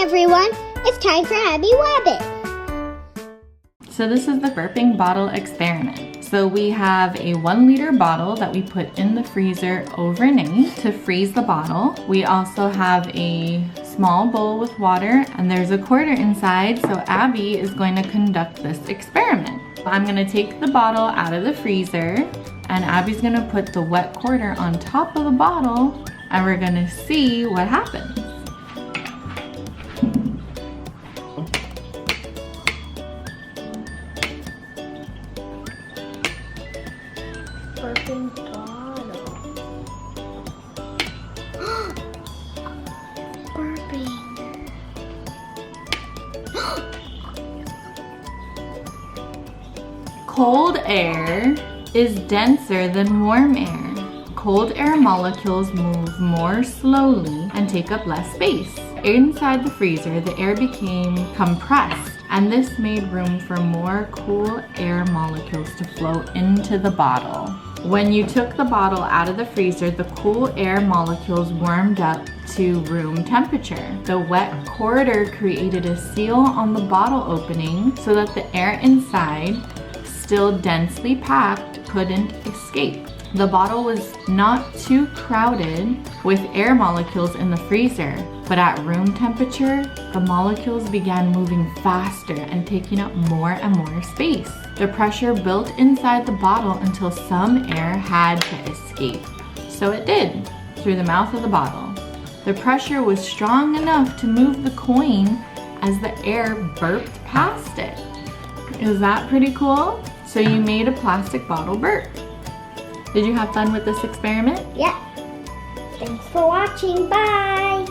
everyone, it's time for Abbie Wabbit. So this is the burping bottle experiment. So we have a 1 liter bottle that we put in the freezer overnight to freeze the bottle. We also have a small bowl with water and there's a quarter inside, so Abbie is going to conduct this experiment. I'm gonna take the bottle out of the freezer and Abbie's gonna put the wet quarter on top of the bottle and we're gonna see what happens. Burping bottle. Burping. Cold air is denser than warm air. Cold air molecules move more slowly and take up less space. Inside the freezer, the air became compressed, and this made room for more cool air molecules to flow into the bottle. When you took the bottle out of the freezer, the cool air molecules warmed up to room temperature. The wet quarter created a seal on the bottle opening so that the air inside, still densely packed, couldn't escape. The bottle was not too crowded with air molecules in the freezer, but at room temperature, the molecules began moving faster and taking up more and more space. The pressure built inside the bottle until some air had to escape. So it did, through the mouth of the bottle. The pressure was strong enough to move the coin as the air burped past it. Is that pretty cool? So you made a plastic bottle burp. Did you have fun with this experiment? Yeah. Thanks for watching. Bye.